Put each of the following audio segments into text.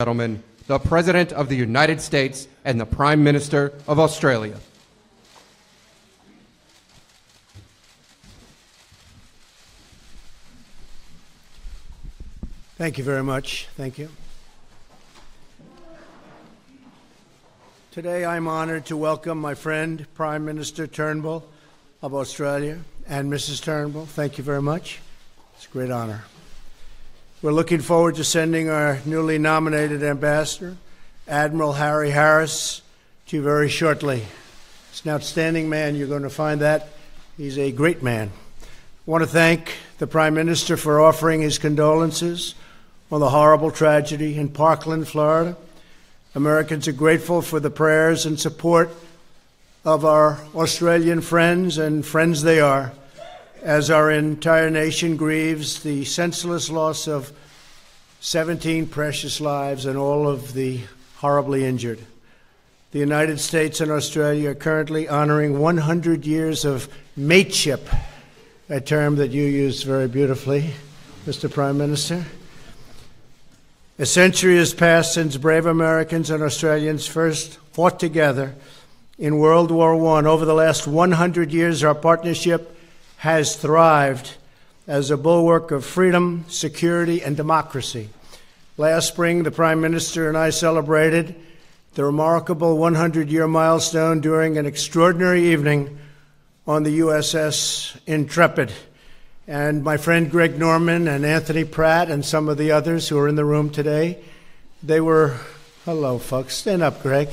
Gentlemen, the President of the United States and the Prime Minister of Australia. Thank you very much. Thank you. Today I'm honored to welcome my friend, Prime Minister Turnbull of Australia, and Mrs. Turnbull. Thank you very much. It's a great honor. We're looking forward to sending our newly nominated ambassador, Admiral Harry Harris, to you very shortly. He's an outstanding man. You're going to find that. He's a great man. I want to thank the Prime Minister for offering his condolences on the horrible tragedy in Parkland, Florida. Americans are grateful for the prayers and support of our Australian friends, and friends they are, as our entire nation grieves the senseless loss of 17 precious lives and all of the horribly injured. The United States and Australia are currently honoring 100 years of mateship, a term that you used very beautifully, Mr. Prime Minister. A century has passed since brave Americans and Australians first fought together in World War I. Over the last 100 years, our partnership has thrived as a bulwark of freedom, security, and democracy. Last spring, the Prime Minister and I celebrated the remarkable 100-year milestone during an extraordinary evening on the USS Intrepid. And my friend Greg Norman and Anthony Pratt and some of the others who are in the room today, they were, hello folks, stand up Greg,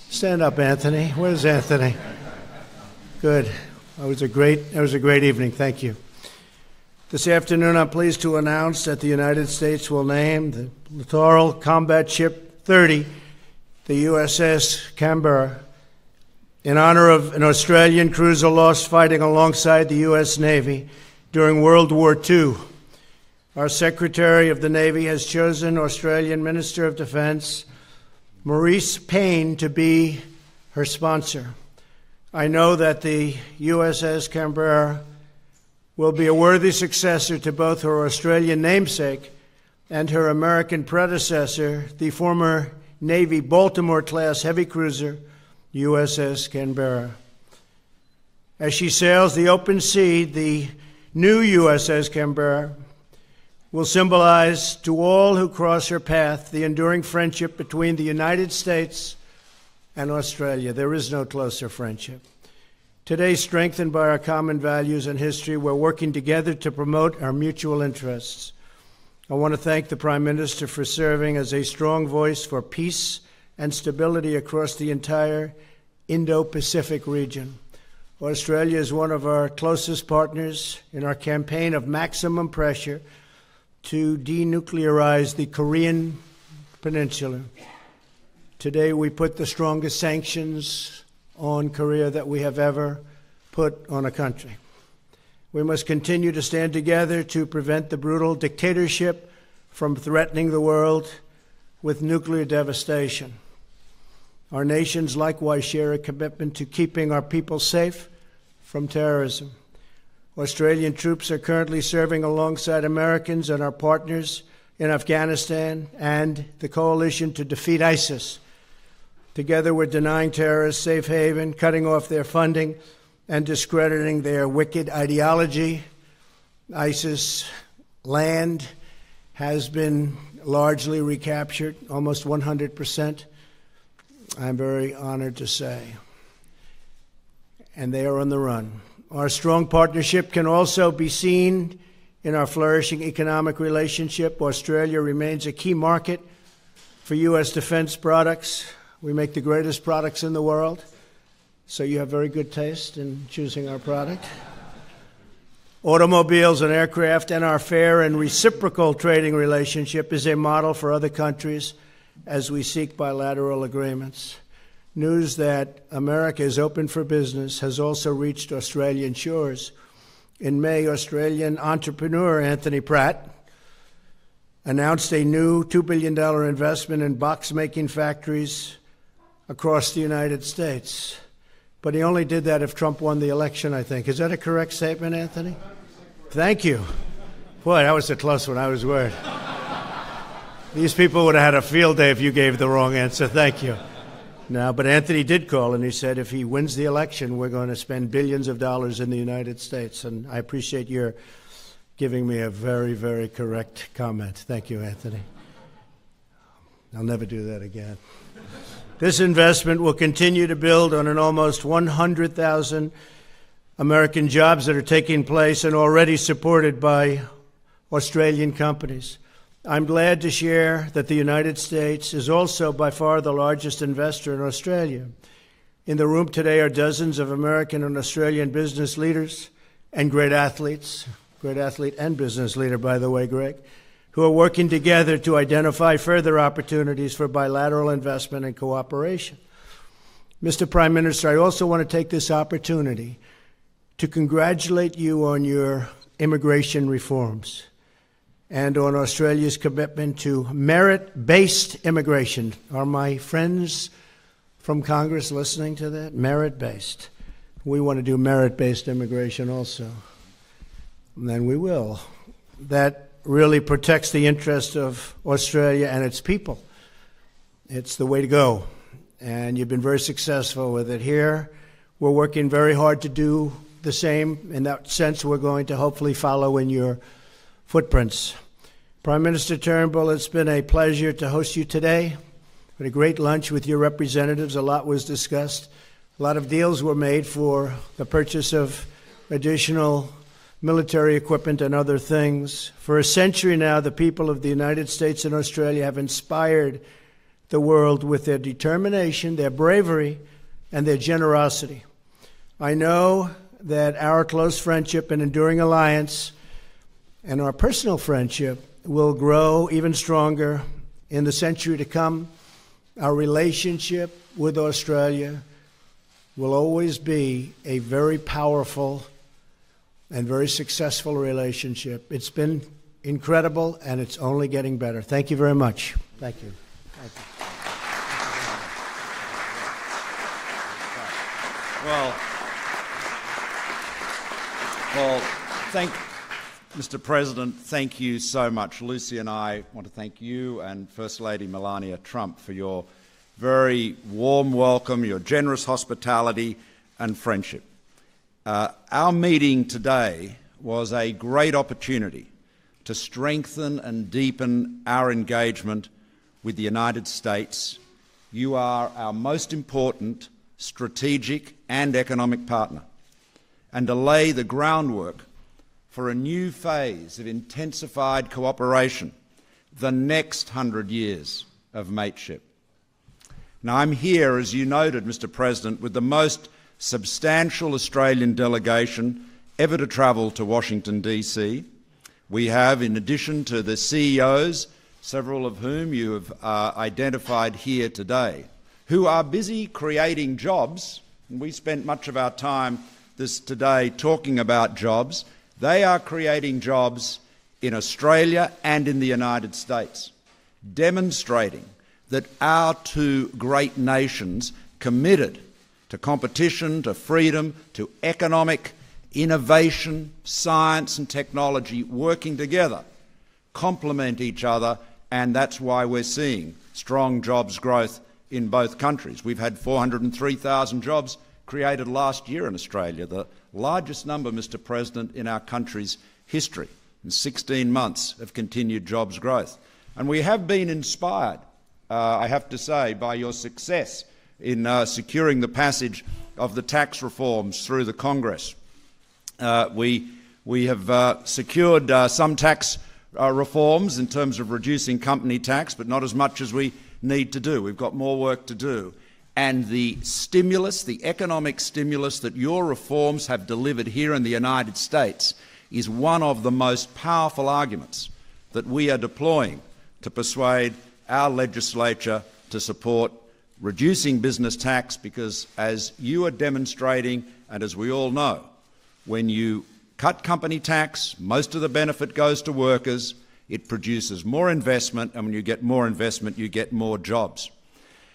stand up Anthony, where's Anthony? Good. It was a great evening. Thank you. This afternoon, I'm pleased to announce that the United States will name the Littoral Combat Ship 30, the USS Canberra, in honor of an Australian cruiser lost fighting alongside the U.S. Navy during World War II. Our Secretary of the Navy has chosen Australian Minister of Defense Maurice Payne to be her sponsor. I know that the USS Canberra will be a worthy successor to both her Australian namesake and her American predecessor, the former Navy Baltimore-class heavy cruiser, USS Canberra. As she sails the open sea, the new USS Canberra will symbolize to all who cross her path the enduring friendship between the United States and Australia. There is no closer friendship. Today, strengthened by our common values and history, we're working together to promote our mutual interests. I want to thank the Prime Minister for serving as a strong voice for peace and stability across the entire Indo-Pacific region. Australia is one of our closest partners in our campaign of maximum pressure to denuclearize the Korean Peninsula. Today, we put the strongest sanctions on Korea that we have ever put on a country. We must continue to stand together to prevent the brutal dictatorship from threatening the world with nuclear devastation. Our nations likewise share a commitment to keeping our people safe from terrorism. Australian troops are currently serving alongside Americans and our partners in Afghanistan and the coalition to defeat ISIS. Together, we're denying terrorists safe haven, cutting off their funding, and discrediting their wicked ideology. ISIS land has been largely recaptured, almost 100%, I'm very honored to say. And they are on the run. Our strong partnership can also be seen in our flourishing economic relationship. Australia remains a key market for U.S. defense products. We make the greatest products in the world, so you have very good taste in choosing our product. Automobiles and aircraft, and our fair and reciprocal trading relationship is a model for other countries as we seek bilateral agreements. News that America is open for business has also reached Australian shores. In May, Australian entrepreneur Anthony Pratt announced a new $2 billion investment in box-making factories across the United States. But he only did that if Trump won the election, I think. Is that a correct statement, Anthony? Thank you. Boy, that was a close one. I was worried. These people would have had a field day if you gave the wrong answer. Thank you. No, but Anthony did call, and he said if he wins the election, we're going to spend billions of dollars in the United States. And I appreciate your giving me a very, very correct comment. Thank you, Anthony. I'll never do that again. This investment will continue to build on an almost 100,000 American jobs that are taking place and already supported by Australian companies. I'm glad to share that the United States is also by far the largest investor in Australia. In the room today are dozens of American and Australian business leaders and great athletes, great athlete and business leader, by the way, Greg, who are working together to identify further opportunities for bilateral investment and cooperation. Mr. Prime Minister, I also want to take this opportunity to congratulate you on your immigration reforms and on Australia's commitment to merit-based immigration. Are my friends from Congress listening to that? Merit-based. We want to do merit-based immigration also. And then we will. That really protects the interest of Australia and its people. It's the way to go. And you've been very successful with it here. We're working very hard to do the same. In that sense, we're going to hopefully follow in your footprints. Prime Minister Turnbull, it's been a pleasure to host you today. We had a great lunch with your representatives. A lot was discussed. A lot of deals were made for the purchase of additional military equipment and other things. For a century now, the people of the United States and Australia have inspired the world with their determination, their bravery, and their generosity. I know that our close friendship and enduring alliance and our personal friendship will grow even stronger in the century to come. Our relationship with Australia will always be a very powerful and very successful relationship. It's been incredible, and it's only getting better. Thank you very much. Thank you. Thank you. Well, Mr. President, thank you so much. Lucy and I want to thank you and First Lady Melania Trump for your very warm welcome, your generous hospitality and friendship. Our meeting today was a great opportunity to strengthen and deepen our engagement with the United States. You are our most important strategic and economic partner, and to lay the groundwork for a new phase of intensified cooperation, the next 100 years of mateship. Now, I'm here, as you noted, Mr. President, with the most substantial Australian delegation ever to travel to Washington, D.C. We have, in addition to the CEOs, several of whom you have identified here today, who are busy creating jobs, and we spent much of our time today talking about jobs. They are creating jobs in Australia and in the United States, demonstrating that our two great nations committed to competition, to freedom, to economic innovation, science and technology working together, complement each other, and that's why we're seeing strong jobs growth in both countries. We've had 403,000 jobs created last year in Australia, the largest number, Mr. President, in our country's history, in 16 months of continued jobs growth. And we have been inspired, I have to say, by your success in securing the passage of the tax reforms through the Congress. We have secured some tax reforms in terms of reducing company tax, but not as much as we need to do. We've got more work to do. And the stimulus, the economic stimulus that your reforms have delivered here in the United States is one of the most powerful arguments that we are deploying to persuade our legislature to support reducing business tax, because as you are demonstrating, and as we all know, when you cut company tax, most of the benefit goes to workers, it produces more investment, and when you get more investment, you get more jobs.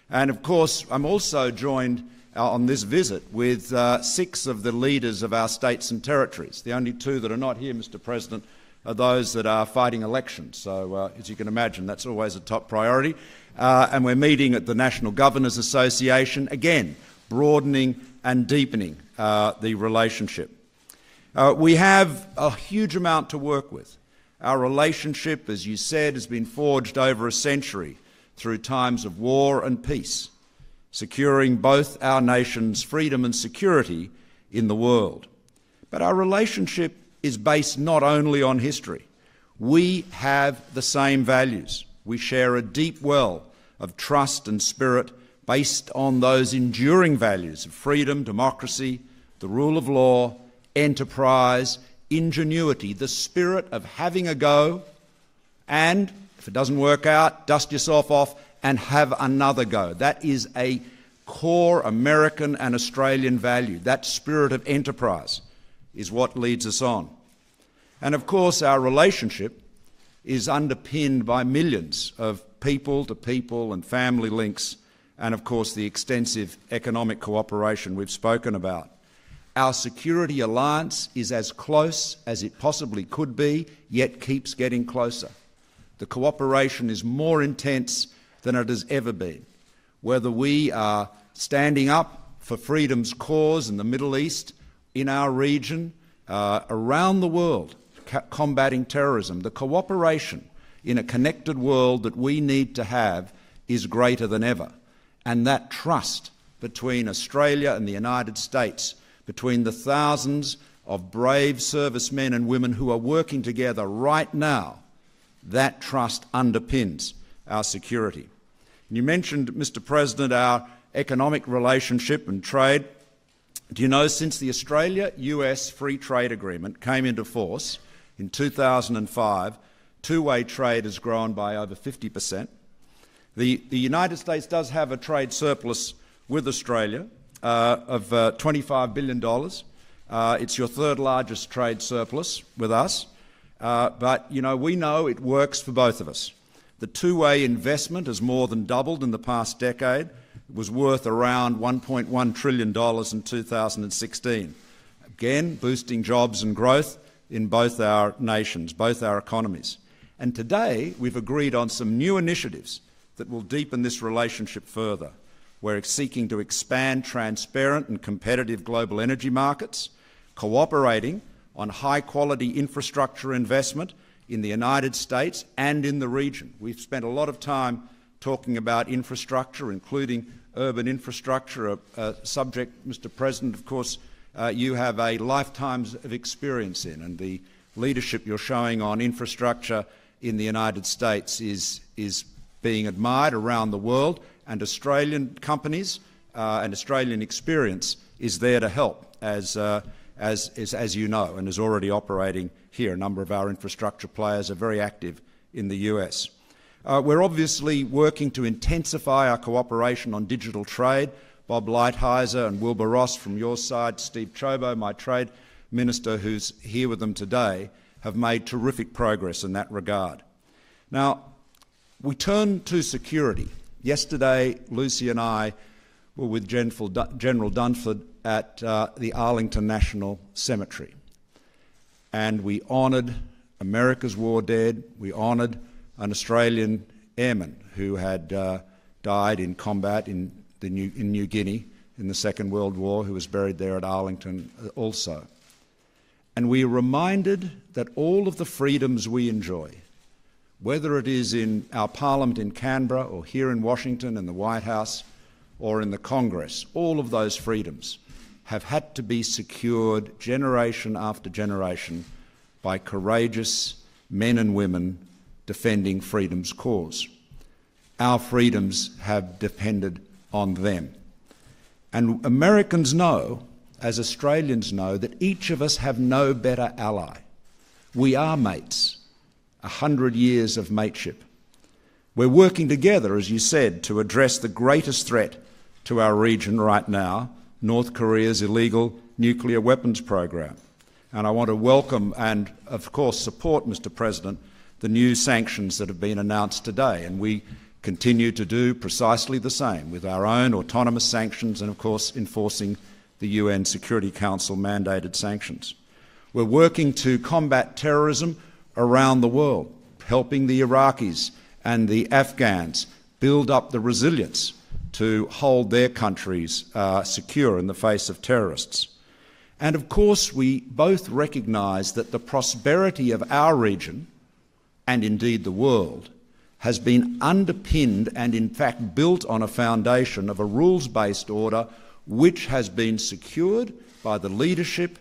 And of course, I'm also joined on this visit with 6 of the leaders of our states and territories. The only 2 that are not here, Mr. President, are those that are fighting elections. So, as you can imagine, that's always a top priority. And we're meeting at the National Governors Association, again, broadening and deepening the relationship. We have a huge amount to work with. Our relationship, as you said, has been forged over a century through times of war and peace, securing both our nation's freedom and security in the world. But our relationship is based not only on history. We have the same values. We share a deep well of trust and spirit based on those enduring values of freedom, democracy, the rule of law, enterprise, ingenuity, the spirit of having a go, and if it doesn't work out, dust yourself off and have another go. That is a core American and Australian value. That spirit of enterprise is what leads us on. And of course, our relationship is underpinned by millions of people-to-people and family links, and of course the extensive economic cooperation we've spoken about. Our security alliance is as close as it possibly could be, yet keeps getting closer. The cooperation is more intense than it has ever been. Whether we are standing up for freedom's cause in the Middle East, in our region, around the world, combating terrorism, the cooperation in a connected world that we need to have is greater than ever. And that trust between Australia and the United States, between the thousands of brave servicemen and women who are working together right now, that trust underpins our security. And you mentioned, Mr. President, our economic relationship and trade. Do you know, since the Australia-US Free Trade Agreement came into force in 2005, two-way trade has grown by over 50%. The United States does have a trade surplus with Australia of $25 billion. It's your third largest trade surplus with us. But, you know, we know it works for both of us. The two-way investment has more than doubled in the past decade. It was worth around $1.1 trillion in 2016. Again, boosting jobs and growth in both our nations, both our economies. And today, we've agreed on some new initiatives that will deepen this relationship further. We're seeking to expand transparent and competitive global energy markets, cooperating on high-quality infrastructure investment in the United States and in the region. We've spent a lot of time talking about infrastructure, including urban infrastructure, a subject, Mr. President, of course, you have a lifetime of experience in, and the leadership you're showing on infrastructure in the United States is being admired around the world, and Australian companies and Australian experience is there to help, as you know, and is already operating here. A number of our infrastructure players are very active in the US. We're obviously working to intensify our cooperation on digital trade. Bob Lighthizer and Wilbur Ross from your side, Steve Chobo, my trade minister who's here with them today, have made terrific progress in that regard. Now, we turn to security. Yesterday, Lucy and I were with General Dunford at the Arlington National Cemetery, and we honoured America's war dead. We honoured an Australian airman who had died in combat in New Guinea in the Second World War, who was buried there at Arlington also. And we are reminded that all of the freedoms we enjoy, whether it is in our Parliament in Canberra or here in Washington in the White House or in the Congress, all of those freedoms have had to be secured generation after generation by courageous men and women defending freedom's cause. Our freedoms have depended on them. And Americans know, as Australians know, that each of us have no better ally. We are mates, 100 years of mateship. We're working together, as you said, to address the greatest threat to our region right now, North Korea's illegal nuclear weapons program. And I want to welcome and, of course, support, Mr. President, the new sanctions that have been announced today. And we continue to do precisely the same with our own autonomous sanctions and, of course, enforcing the UN Security Council mandated sanctions. We're working to combat terrorism around the world, helping the Iraqis and the Afghans build up the resilience to hold their countries secure in the face of terrorists. And of course, we both recognise that the prosperity of our region, and indeed the world, has been underpinned and in fact built on a foundation of a rules-based order which has been secured by the leadership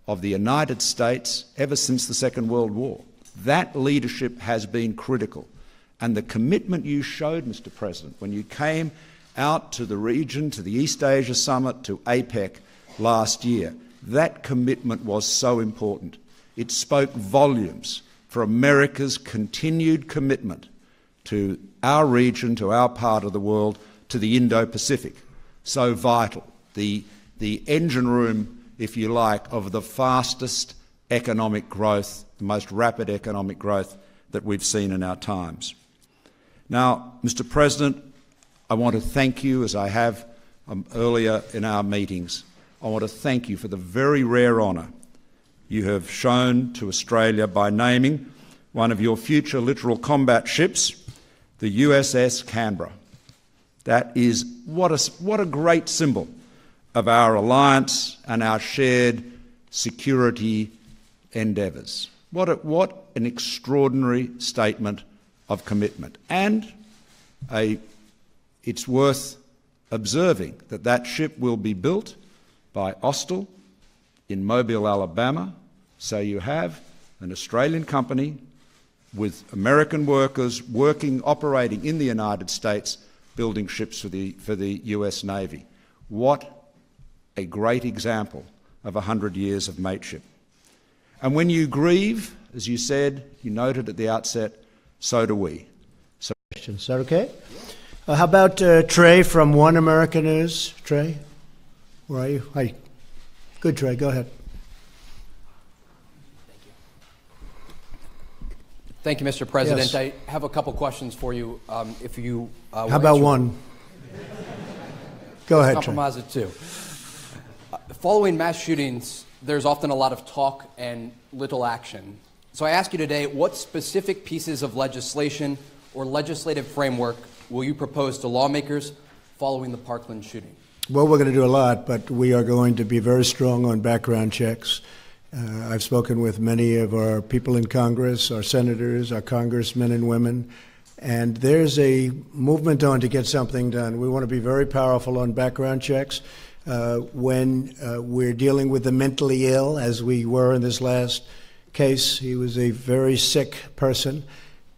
of the United States ever since the Second World War. That leadership has been critical. And the commitment you showed, Mr. President, when you came out to the region, to the East Asia Summit, to APEC last year, that commitment was so important. It spoke volumes for America's continued commitment to our region, to our part of the world, to the Indo-Pacific. So vital. The engine room, if you like, of the fastest economic growth, the most rapid economic growth that we've seen in our times. Now, Mr. President, I want to thank you, as I have earlier in our meetings. I want to thank you for the very rare honour you have shown to Australia by naming one of your future littoral combat ships, the USS Canberra. That is what a great symbol of our alliance and our shared security endeavours. What an extraordinary statement of commitment. And it's worth observing that that ship will be built by Austal in Mobile, Alabama. So you have an Australian company with American workers operating in the United States, building ships for the US Navy. What a great example of 100 years of mateship. And when you grieve, as you said, you noted at the outset, so do we. Is that okay? How about Trey from One America News? Trey, where are you? Hi. Good, Trey. Go ahead. Thank you, Mr. President. Yes. I have a couple questions for you. If you how about one? Go ahead, Trey. Compromise it too. Following mass shootings, there's often a lot of talk and little action. So I ask you today, what specific pieces of legislation or legislative framework will you propose to lawmakers following the Parkland shooting? Well, we're going to do a lot, but we are going to be very strong on background checks. I've spoken with many of our people in Congress, our senators, our congressmen and women, and there's a movement on to get something done. We want to be very powerful on background checks. When we're dealing with the mentally ill, as we were in this last case, he was a very sick person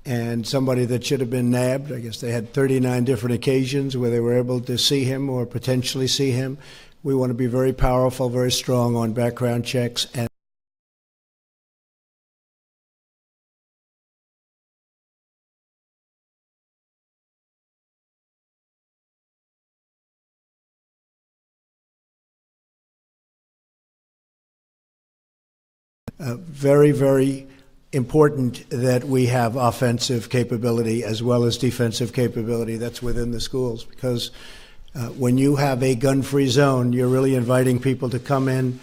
and somebody that should have been nabbed. I guess they had 39 different occasions where they were able to see him or potentially see him. We want to be very powerful, very strong on background checks. And very, very important that we have offensive capability as well as defensive capability that's within the schools, because when you have a gun-free zone, you're really inviting people to come in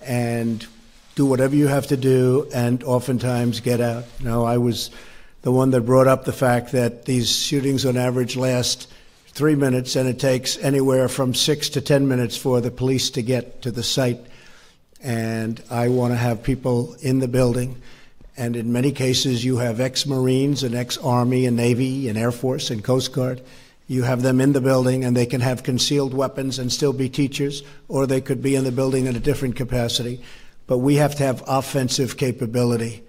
and do whatever you have to do and oftentimes get out. Now, I was the one that brought up the fact that these shootings on average last 3 minutes, and it takes anywhere from 6 to 10 minutes for the police to get to the site. And I want to have people in the building. And in many cases, you have ex-Marines and ex-Army and Navy and Air Force and Coast Guard. You have them in the building, and they can have concealed weapons and still be teachers, or they could be in the building in a different capacity. But we have to have offensive capability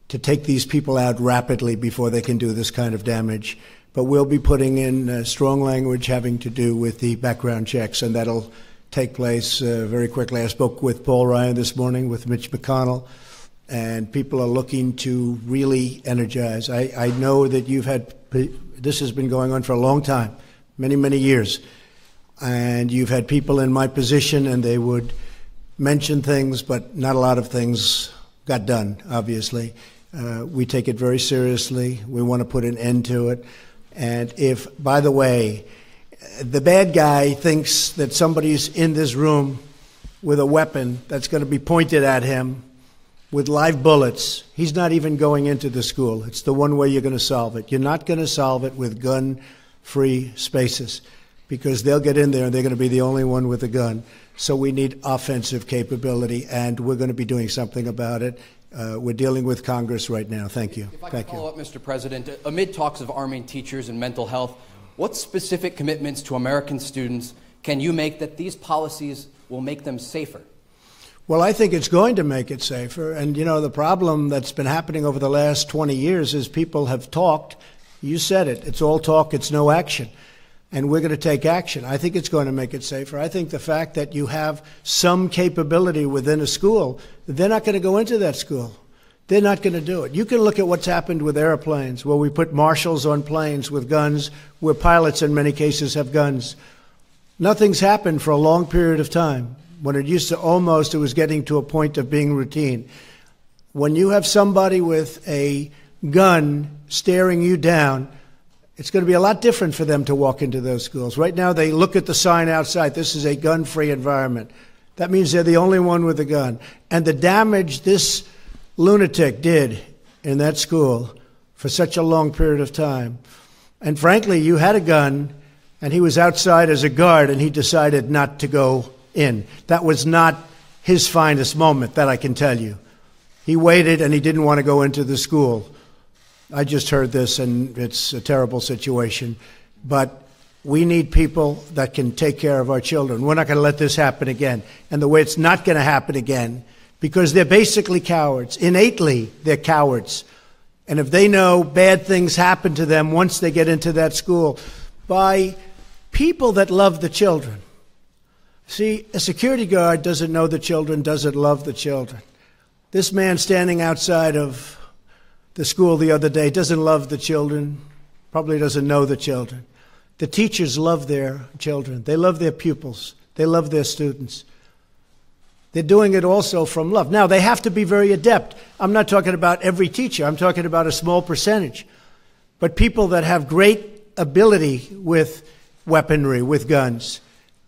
to take these people out rapidly before they can do this kind of damage. But we'll be putting in strong language having to do with the background checks, and that'll take place very quickly. I spoke with Paul Ryan this morning, with Mitch McConnell, and people are looking to really energize. I know that you've had, this has been going on for a long time, many, many years, and you've had people in my position and they would mention things, but not a lot of things got done, obviously. We take it very seriously. We want to put an end to it. And if, by the way, the bad guy thinks that somebody's in this room with a weapon that's going to be pointed at him, with live bullets. He's not even going into the school. It's the one way you're going to solve it. You're not going to solve it with gun-free spaces, because they'll get in there and they're going to be the only one with a gun. So we need offensive capability, and we're going to be doing something about it. We're dealing with Congress right now. Thank you. If I could follow up, Mr. President, amid talks of arming teachers and mental health, what specific commitments to American students can you make that these policies will make them safer? Well, I think it's going to make it safer. And, you know, the problem that's been happening over the last 20 years is people have talked. You said it. It's all talk. It's no action. And we're going to take action. I think it's going to make it safer. I think the fact that you have some capability within a school, they're not going to go into that school. They're not going to do it. You can look at what's happened with airplanes, where we put marshals on planes with guns, where pilots in many cases have guns. Nothing's happened for a long period of time, when it used to it was getting to a point of being routine. When you have somebody with a gun staring you down, it's going to be a lot different for them to walk into those schools. Right now, they look at the sign outside. This is a gun-free environment. That means they're the only one with a gun. And the damage this lunatic did in that school for such a long period of time. And frankly, you had a gun, and he was outside as a guard, and he decided not to go in. That was not his finest moment, that I can tell you. He waited, and he didn't want to go into the school. I just heard this, and it's a terrible situation. But we need people that can take care of our children. We're not going to let this happen again. And the way it's not going to happen again, because they're basically cowards. Innately, they're cowards. And if they know bad things happen to them once they get into that school by people that love the children. See, a security guard doesn't know the children, doesn't love the children. This man standing outside of the school the other day doesn't love the children, probably doesn't know the children. The teachers love their children. They love their pupils. They love their students. They're doing it also from love. Now, they have to be very adept. I'm not talking about every teacher. I'm talking about a small percentage. But people that have great ability with weaponry, with guns,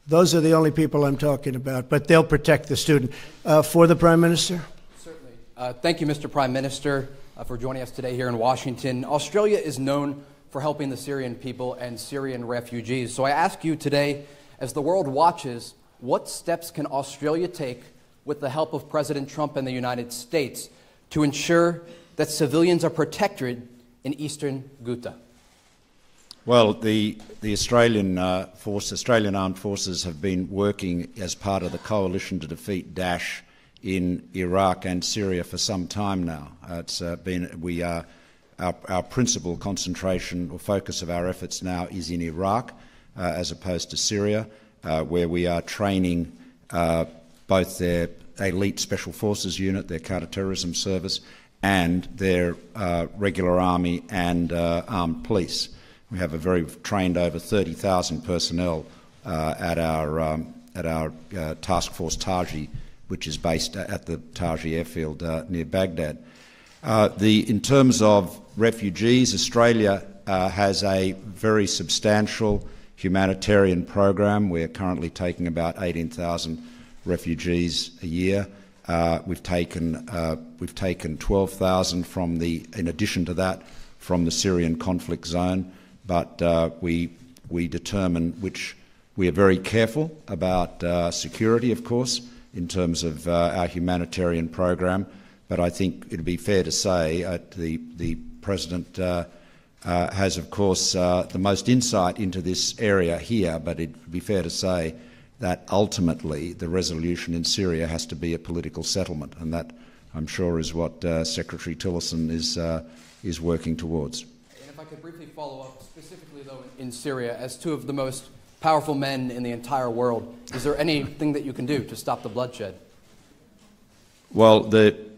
those are the only people I'm talking about. But they'll protect the student. For the Prime Minister? Certainly. Thank you, Mr. Prime Minister, for joining us today here in Washington. Australia is known for helping the Syrian people and Syrian refugees. So I ask you today, as the world watches, what steps can Australia take with the help of President Trump and the United States to ensure that civilians are protected in eastern Ghouta? Well, the Australian Armed Forces have been working as part of the coalition to defeat Daesh in Iraq and Syria for some time now. Our principal concentration or focus of our efforts now is in Iraq as opposed to Syria, where we are training both their elite special forces unit, their counter-terrorism service, and their regular army and armed police. We have trained over 30,000 personnel at our task force Taji, which is based at the Taji airfield near Baghdad. In terms of refugees, Australia has a very substantial humanitarian program. We're currently taking about 18,000 refugees a year. We've taken 12,000 in addition to that, from the Syrian conflict zone. But we determine we are very careful about security, of course, in terms of our humanitarian program. But I think it would be fair to say the President has, of course, the most insight into this area here, but it would be fair to say that ultimately the resolution in Syria has to be a political settlement, and that, I'm sure, is what Secretary Tillerson is working towards. And if I could briefly follow up, specifically, though, in Syria, as two of the most powerful men in the entire world, is there anything that you can do to stop the bloodshed? Well,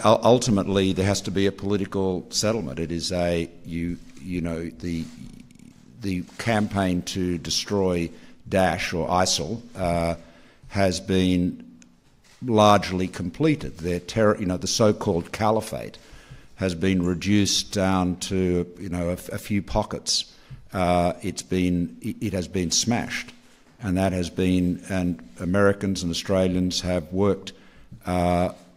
ultimately there has to be a political settlement. It is the campaign to destroy Daesh or ISIL has been largely completed. The so-called caliphate has been reduced down to a few pockets. It has been smashed, and Americans and Australians have worked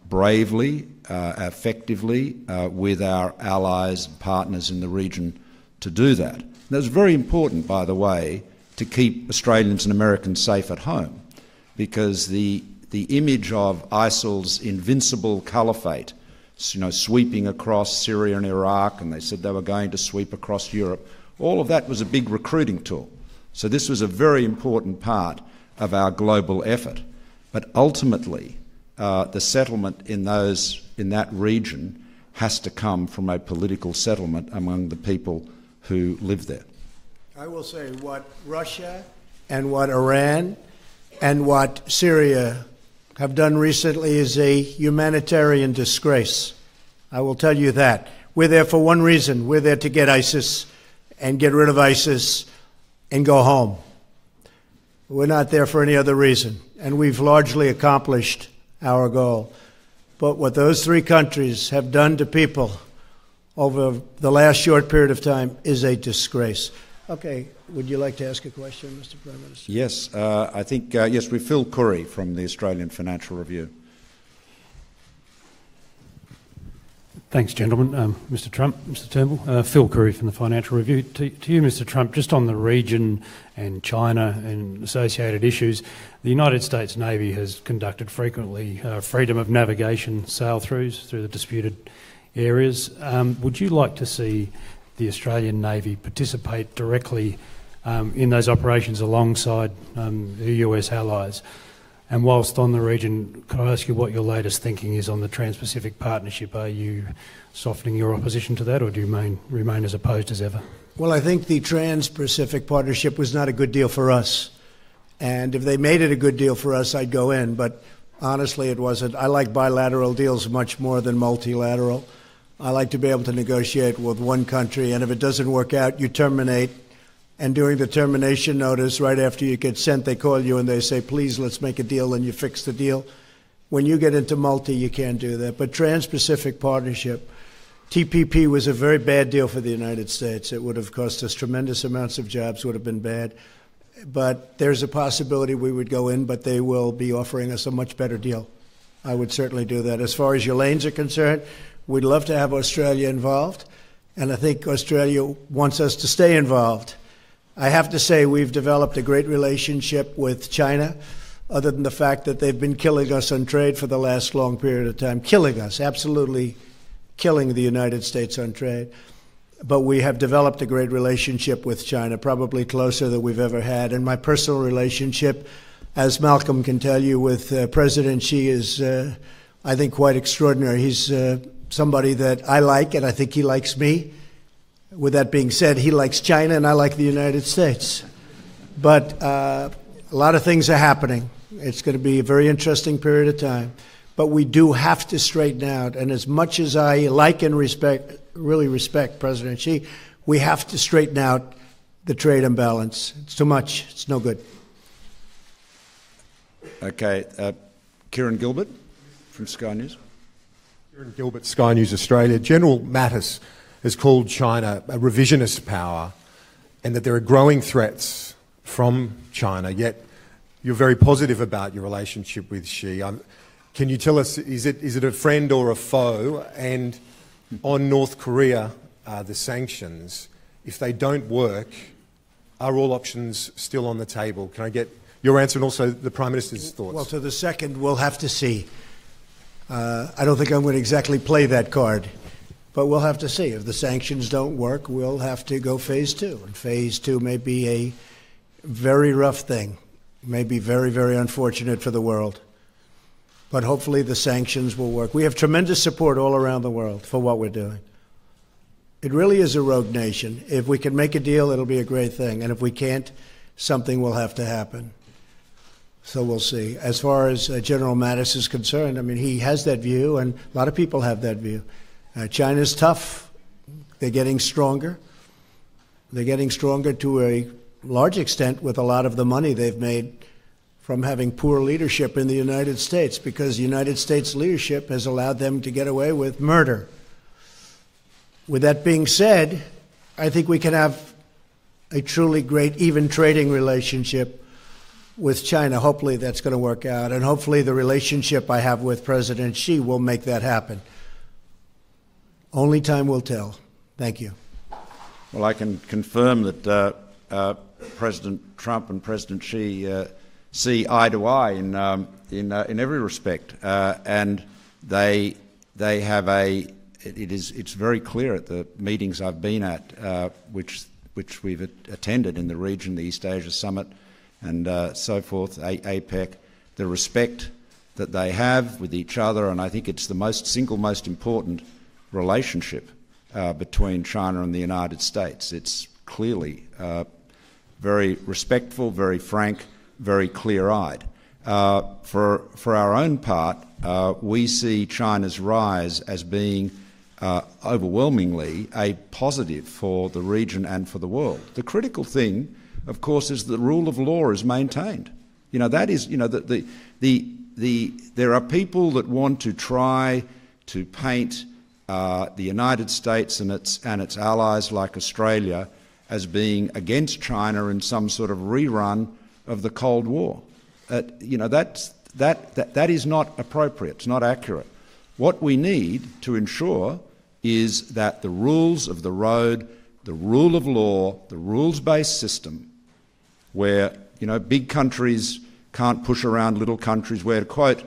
bravely, effectively with our allies and partners in the region to do that. And that's very important, by the way, to keep Australians and Americans safe at home, because the image of ISIL's invincible caliphate, sweeping across Syria and Iraq, and they said they were going to sweep across Europe, all of that was a big recruiting tool. So this was a very important part of our global effort. But ultimately, the settlement in that region has to come from a political settlement among the people who live there. I will say what Russia and what Iran and what Syria have done recently is a humanitarian disgrace. I will tell you that. We're there for one reason. We're there to get ISIS and get rid of ISIS and go home. We're not there for any other reason. And we've largely accomplished our goal. But what those three countries have done to people over the last short period of time is a disgrace. Okay, would you like to ask a question, Mr. Prime Minister? Yes, I think, yes, we're Phil Curry from the Australian Financial Review. Thanks, gentlemen. Mr. Trump, Mr. Turnbull. Phil Curry from the Financial Review. To you, Mr. Trump, just on the region and China and associated issues, the United States Navy has conducted frequently freedom of navigation sail-throughs through the disputed areas. Would you like to see the Australian Navy participate directly in those operations alongside the US allies? And whilst on the region, could I ask you what your latest thinking is on the Trans-Pacific Partnership? Are you softening your opposition to that, or do you remain as opposed as ever? Well, I think the Trans-Pacific Partnership was not a good deal for us. And if they made it a good deal for us, I'd go in. But honestly, it wasn't. I like bilateral deals much more than multilateral. I like to be able to negotiate with one country, and if it doesn't work out, you terminate. And during the termination notice, right after you get sent, they call you and they say, please, let's make a deal, and you fix the deal. When you get into multi, you can't do that. But Trans-Pacific Partnership, TPP was a very bad deal for the United States. It would have cost us tremendous amounts of jobs, would have been bad. But there's a possibility we would go in, but they will be offering us a much better deal. I would certainly do that. As far as your lanes are concerned, we'd love to have Australia involved, and I think Australia wants us to stay involved. I have to say we've developed a great relationship with China, other than the fact that they've been killing us on trade for the last long period of time. Killing us, absolutely killing the United States on trade. But we have developed a great relationship with China, probably closer than we've ever had. And my personal relationship, as Malcolm can tell you, with President Xi is, I think, quite extraordinary. He's somebody that I like, and I think he likes me. With that being said, he likes China, and I like the United States. But a lot of things are happening. It's going to be a very interesting period of time. But we do have to straighten out. And as much as I like and really respect President Xi, we have to straighten out the trade imbalance. It's too much. It's no good. Okay. Kieran Gilbert from Sky News. Kieran Gilbert, Sky News Australia. General Mattis has called China a revisionist power and that there are growing threats from China, yet you're very positive about your relationship with Xi. Can you tell us, is it a friend or a foe? And on North Korea, the sanctions, if they don't work, are all options still on the table? Can I get your answer and also the Prime Minister's thoughts? Well, to the second, we'll have to see. I don't think I'm going to exactly play that card. But we'll have to see. If the sanctions don't work, we'll have to go phase two. And phase two may be a very rough thing, may be very, very unfortunate for the world. But hopefully the sanctions will work. We have tremendous support all around the world for what we're doing. It really is a rogue nation. If we can make a deal, it'll be a great thing. And if we can't, something will have to happen. So we'll see. As far as General Mattis is concerned, I mean, he has that view, and a lot of people have that view. China's tough. They're getting stronger. They're getting stronger to a large extent with a lot of the money they've made from having poor leadership in the United States, because the United States leadership has allowed them to get away with murder. With that being said, I think we can have a truly great, even trading relationship with China. Hopefully that's going to work out, and hopefully the relationship I have with President Xi will make that happen. Only time will tell. Thank you. Well, I can confirm that President Trump and President Xi see eye to eye in every respect, and they have it's very clear at the meetings I've been at, which we've attended in the region, the East Asia Summit, and so forth, APEC, the respect that they have with each other, and I think it's the single most important relationship between China and the United States. It's clearly very respectful, very frank, very clear-eyed. For our own part, we see China's rise as being overwhelmingly a positive for the region and for the world. The critical thing, of course, is the rule of law is maintained. That is, there are people that want to try to paint the United States and its allies like Australia as being against China in some sort of rerun of the Cold War. That is not appropriate. It's not accurate. What we need to ensure is that the rules of the road, the rule of law, the rules-based system, where big countries can't push around little countries, where, to quote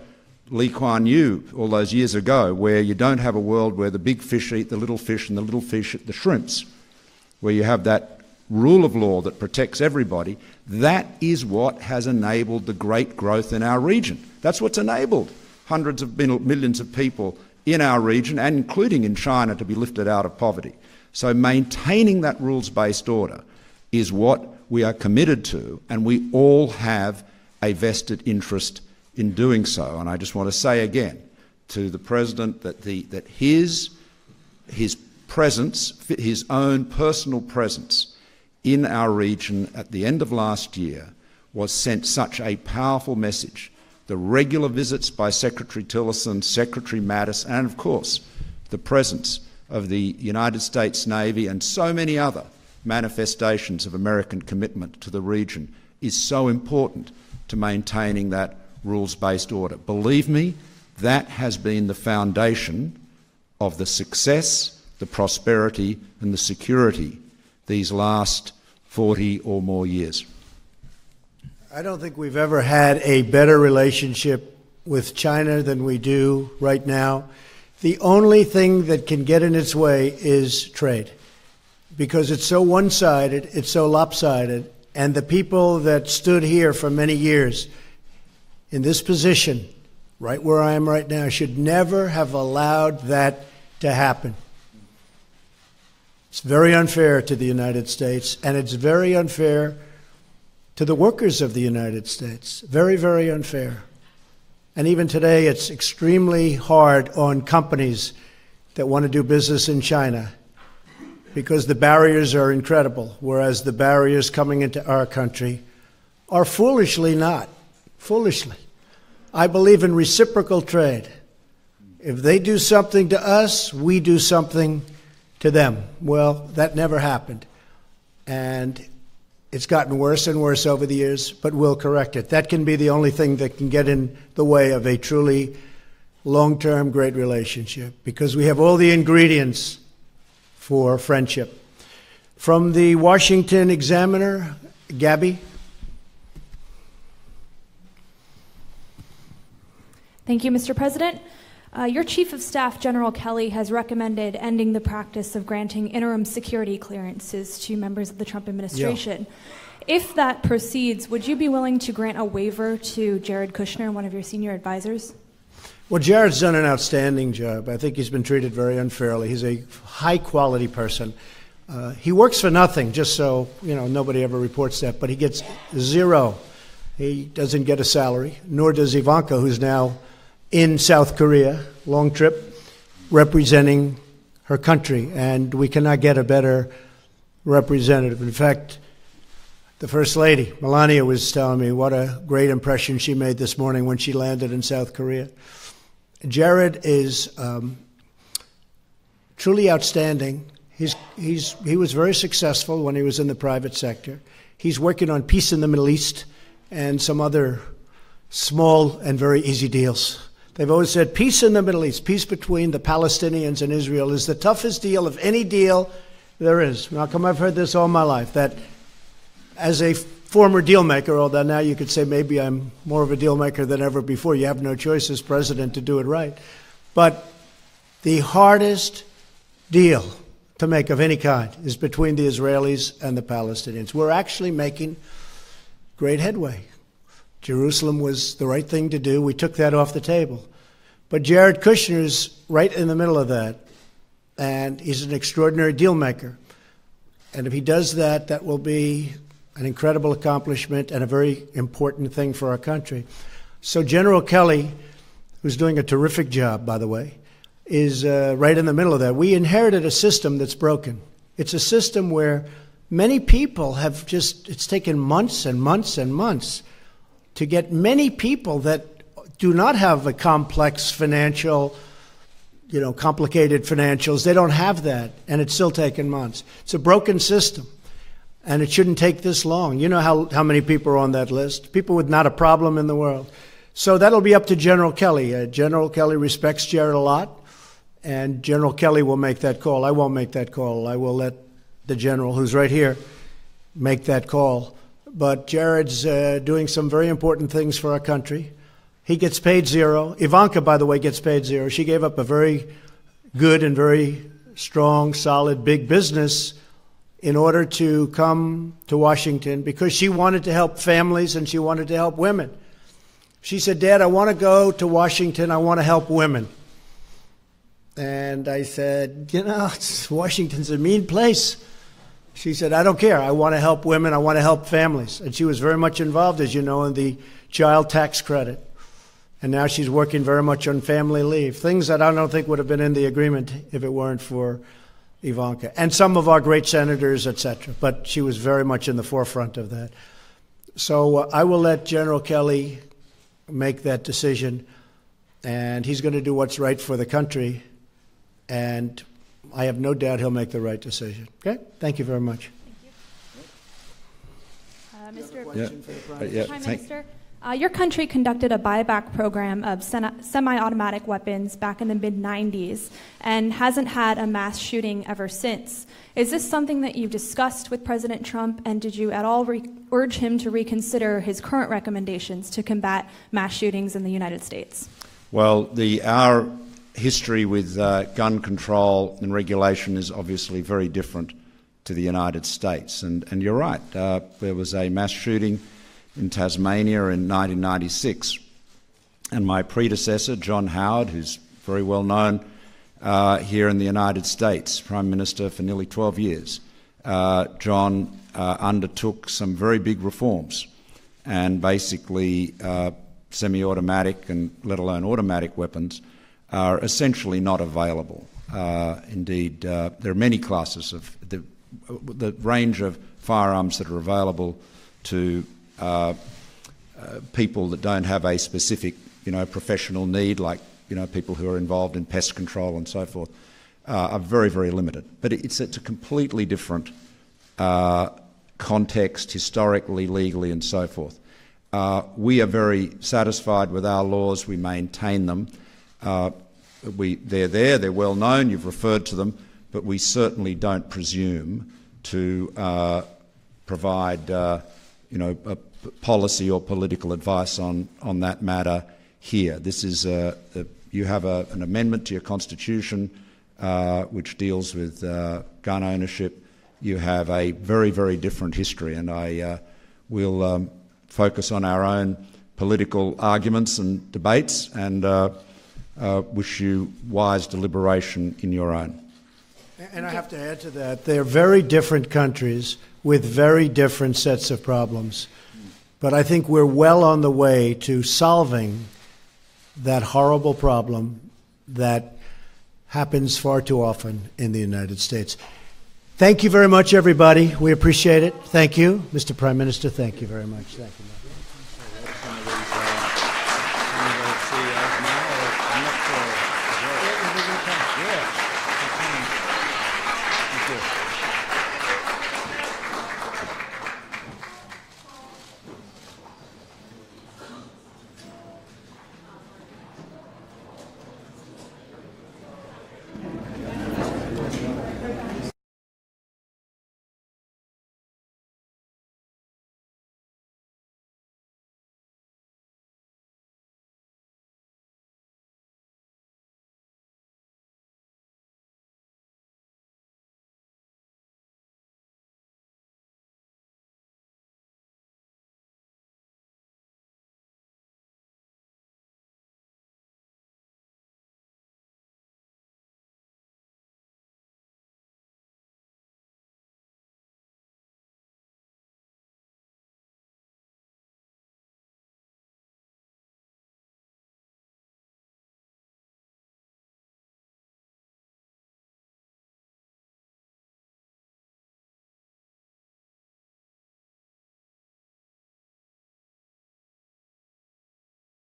Lee Kuan Yew all those years ago, where you don't have a world where the big fish eat the little fish and the little fish eat the shrimps, where you have that rule of law that protects everybody. That is what has enabled the great growth in our region. That's what's enabled hundreds of millions of people in our region, and including in China, to be lifted out of poverty. So maintaining that rules-based order is what we are committed to, and we all have a vested interest in doing so. And I just want to say again to the President that his presence, his own personal presence in our region at the end of last year sent such a powerful message. The regular visits by Secretary Tillerson, Secretary Mattis, and of course the presence of the United States Navy and so many other manifestations of American commitment to the region is so important to maintaining that rules-based order. Believe me, that has been the foundation of the success, the prosperity and the security these last 40 or more years. I don't think we've ever had a better relationship with China than we do right now. The only thing that can get in its way is trade, because it's so one-sided, it's so lopsided, and the people that stood here for many years in this position, right where I am right now, should never have allowed that to happen. It's very unfair to the United States, and it's very unfair to the workers of the United States. Very, very unfair. And even today, it's extremely hard on companies that want to do business in China, because the barriers are incredible, whereas the barriers coming into our country are foolishly not. Foolishly. I believe in reciprocal trade. If they do something to us, we do something to them. Well, that never happened. And it's gotten worse and worse over the years, but we'll correct it. That can be the only thing that can get in the way of a truly long-term great relationship, because we have all the ingredients for friendship. From the Washington Examiner, Gabby. Thank you, Mr. President. Your Chief of Staff, General Kelly, has recommended ending the practice of granting interim security clearances to members of the Trump administration. Yeah. If that proceeds, would you be willing to grant a waiver to Jared Kushner, one of your senior advisors? Well, Jared's done an outstanding job. I think he's been treated very unfairly. He's a high-quality person. He works for nothing, just so nobody ever reports that, but he gets zero. He doesn't get a salary, nor does Ivanka, who's now in South Korea, long trip, representing her country, and we cannot get a better representative. In fact, the First Lady, Melania, was telling me what a great impression she made this morning when she landed in South Korea. Jared is truly outstanding. He was very successful when he was in the private sector. He's working on peace in the Middle East and some other small and very easy deals. They've always said peace in the Middle East, peace between the Palestinians and Israel is the toughest deal of any deal there is. Malcolm, I've heard this all my life, that as a former deal maker, although now you could say maybe I'm more of a deal maker than ever before. You have no choice as president to do it right. But the hardest deal to make of any kind is between the Israelis and the Palestinians. We're actually making great headway. Jerusalem was the right thing to do. We took that off the table. But Jared Kushner's right in the middle of that, and he's an extraordinary deal maker. And if he does that, that will be an incredible accomplishment and a very important thing for our country. So General Kelly, who's doing a terrific job, by the way, is right in the middle of that. We inherited a system that's broken. It's a system where many people have it's taken months and months and months to get many people that do not have a complex financial, complicated financials. They don't have that, and it's still taken months. It's a broken system. And it shouldn't take this long. You know how many people are on that list? People with not a problem in the world. So that'll be up to General Kelly. General Kelly respects Jared a lot, and General Kelly will make that call. I won't make that call. I will let the general, who's right here, make that call. But Jared's doing some very important things for our country. He gets paid zero. Ivanka, by the way, gets paid zero. She gave up a very good and very strong, solid, big business in order to come to Washington because she wanted to help families and she wanted to help women. She said, Dad, I want to go to Washington. I want to help women. And I said, Washington's a mean place. She said, I don't care. I want to help women. I want to help families. And she was very much involved, as you know, in the child tax credit. And now she's working very much on family leave, things that I don't think would have been in the agreement if it weren't for Ivanka, and some of our great senators, etc. But she was very much in the forefront of that. So I will let General Kelly make that decision, and he's going to do what's right for the country, and I have no doubt he'll make the right decision. Okay? Thank you very much. Thank you. Mr. Prime Minister, your country conducted a buyback program of semi-automatic weapons back in the mid-'90s and hasn't had a mass shooting ever since. Is this something that you've discussed with President Trump, and did you at all urge him to reconsider his current recommendations to combat mass shootings in the United States? Well, our history with gun control and regulation is obviously very different to the United States. And you're right, there was a mass shooting in Tasmania in 1996. And my predecessor, John Howard, who's very well known here in the United States, Prime Minister for nearly 12 years, John undertook some very big reforms, and basically semi-automatic and let alone automatic weapons are essentially not available. Indeed, there are many classes of the range of firearms that are available to people that don't have a specific, professional need, like, people who are involved in pest control and so forth, are very, very limited. But it's a completely different context, historically, legally, and so forth. We are very satisfied with our laws. We maintain them. They're there. They're well known. You've referred to them. But we certainly don't presume to provide, a policy or political advice on that matter here. This is you have an amendment to your constitution which deals with gun ownership. You have a very, very different history, and I will focus on our own political arguments and debates, and wish you wise deliberation in your own. And I have to add to that, they're very different countries with very different sets of problems. But I think we're well on the way to solving that horrible problem that happens far too often in the United States. Thank you very much, everybody. We appreciate it. Thank you. Mr. Prime Minister, thank you very much. Thank you.